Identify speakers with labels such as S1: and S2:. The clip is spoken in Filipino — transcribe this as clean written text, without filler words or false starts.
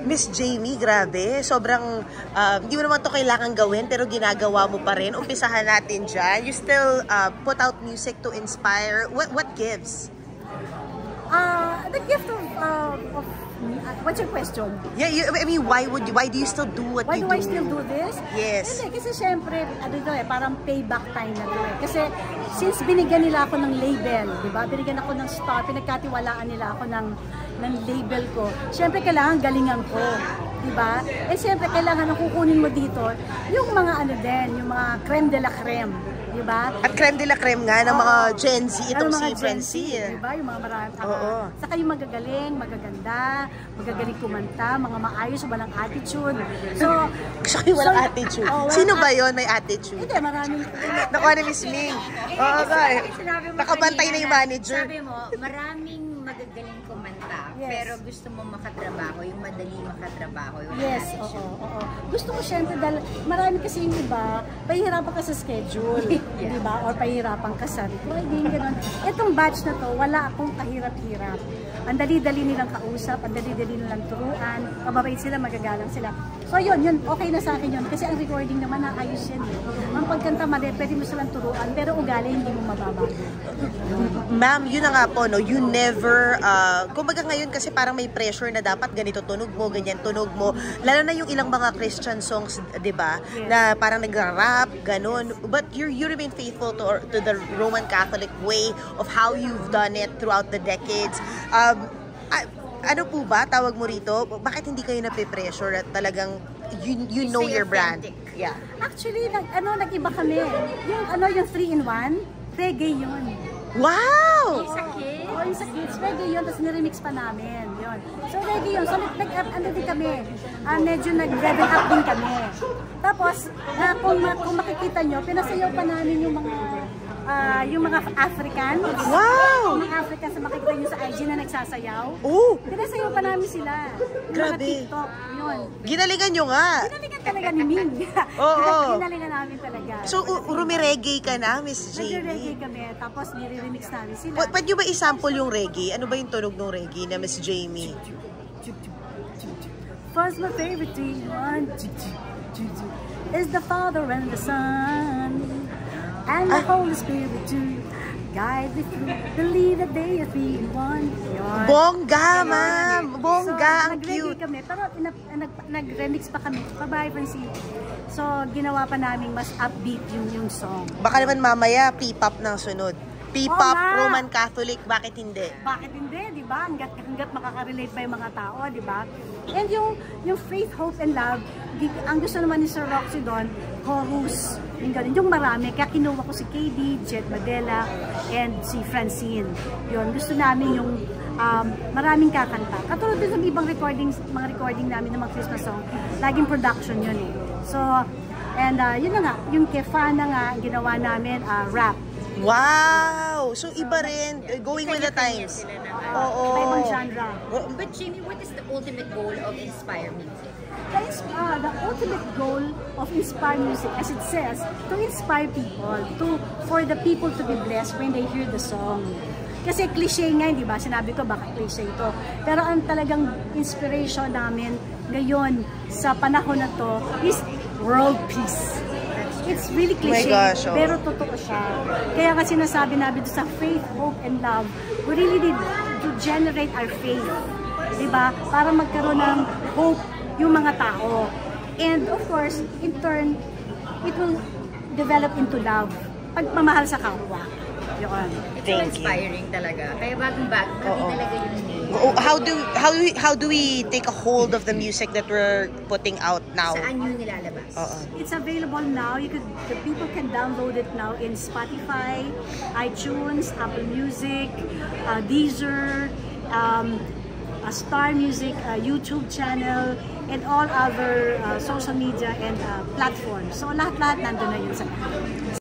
S1: Miss Jamie, grabe. Sobrang, hindi mo naman to kailangan gawin, pero ginagawa mo pa rin. Umpisahan natin dyan. You still put out music to inspire. What gives?
S2: The gift of what's your question?
S1: Yeah, I mean, why do you still do what you do?
S2: Why do I still do this?
S1: Yes.
S2: Kasi syempre, parang payback time na to eh. Kasi since binigyan nila ako ng label, di ba? Binigyan ako ng star, pinagkatiwalaan nila ako ng label ko. Syempre, kailangan galingan ko. Di ba? Eh syempre, kailangan ang kukunin mo dito yung mga yung mga creme de la creme. Diba?
S1: At creme de la creme nga ng mga Gen Z, itong si Francine.
S2: Diba? Yung mga marami. Saka yung magagaling, magaganda, magagaling kumanta, mga maayos, walang attitude. So,
S1: gusto ko yung walang attitude. Sino ba yon may attitude?
S2: Hindi, maraming.
S1: Nakuha ni Miss Ming. Oo, okay. Nakabantay na yung manager.
S3: Sabi mo, maraming magagaling kumanta, pero gusto mo makatrabaho, yung madali makatrabaho. Yung
S2: Oo. Gusto ko syempre dahil marami kasi yung iba, pahihirapan ka sa schedule, di ba? Or pahihirapan ka sa recording, gano'n. Itong batch na to, wala akong kahirap-hirap. Ang dali-dali nilang kausap, ang dali-dali nilang turuan, mababait sila, magagalang sila. So yun, okay na sa akin yun. Kasi ang recording naman, naayos yan eh. Ang pagkanta mali, pwede mo silang turuan, pero ugali hindi mo mababago.
S1: Ma'am, yun na nga po, no? You never, kumbaga ngayon kasi parang may pressure na dapat ganito tunog mo, ganyan tunog mo. Lalo na yung ilang mga Christian songs, di ba? Na parang nagra-rap, ganun. But you remain faithful to the Roman Catholic way of how you've done it throughout the decades. Ano po ba, tawag mo rito? Bakit hindi kayo nape-pressure at talagang you know your brand? Yeah.
S2: Actually, nag-iba kami. Yung 3-in-1, reggae yun.
S1: Wow!
S2: Yung sa kids, reggae yun, tapos niremix pa namin. Yun. So, reggae yun. So, din kami. Medyo nag-level up din kami. Tapos, kung makikita nyo, pinasayaw pa namin yung mga African.
S1: Wow!
S2: Yung mga African sa makikita nyo sa IG na nagsasayaw.
S1: Oh!
S2: Pinasayaw pa namin sila. Yung mga TikTok. Yun.
S1: Ginalingan nyo nga.
S2: Ginalingan talaga ni Ming.
S1: Oo.
S2: Ginalingan namin talaga.
S1: So, rumireggae ka na, Miss Jamie?
S2: Nag-reggae kami, tapos nire-remix namin sila.
S1: Pwede nyo ba i-sample yung reggae? Ano ba yung tunog ng reggae na Miss Jamie?
S2: First, my favorite one is the Father and the Son and the Holy Spirit too. Guide me through the lead that they are 3-in-1.
S1: Bongga, ma'am! Bongga, ang cute!
S2: Kami, pero nag-remix pa kami. Bye-bye, Francine. So, ginawa pa namin mas upbeat yung song.
S1: Baka naman mamaya, P-pop ng sunod. P-pop, Roman Catholic, bakit hindi?
S2: Bakit hindi, di ba? Hanggat makaka-relate pa yung mga tao, di ba? And yung faith, hope, and love, ang gusto naman ni Sir Roxy doon, chorus, yung marami. Kaya kinuha ko si KB, Jet Madela, and si Francine. Yun, gusto namin yung maraming kakanta. Katulad din sa ibang mga recording namin ng mga Christmas song, laging production yun eh. So, and yun na nga, yung Kefa na nga, ginawa namin, rap.
S1: Wow! So, iba rin, going with the times. Oo.
S2: Ibang genre.
S3: But Jamie, what is the ultimate goal of Inspire Music?
S2: The ultimate goal of Inspire Music, as it says, to inspire people, for the people to be blessed when they hear the song. Kasi cliche nga, di ba? Sinabi ko, baka cliche ito. Pero ang talagang inspiration namin ngayon sa panahon na to is world peace. It's really cliche, pero totoo siya. Kaya nga sinasabi namin sa faith, hope, and love, we really need to generate our faith. Diba? Para magkaroon ng hope yung mga tao. And of course, in turn, it will develop into love. Pagmamahal sa kapwa. Yun.
S3: It's so inspiring talaga. Kaya bagong-bago talaga yung name.
S1: How do we take a hold of the music that we're putting out now?
S3: Saan yun nilalabas?
S2: It's available now. The people can download it now in Spotify, iTunes, Apple Music, Deezer, Star Music, YouTube channel, and all other social media and platforms. So lahat-lahat nandun na yun sa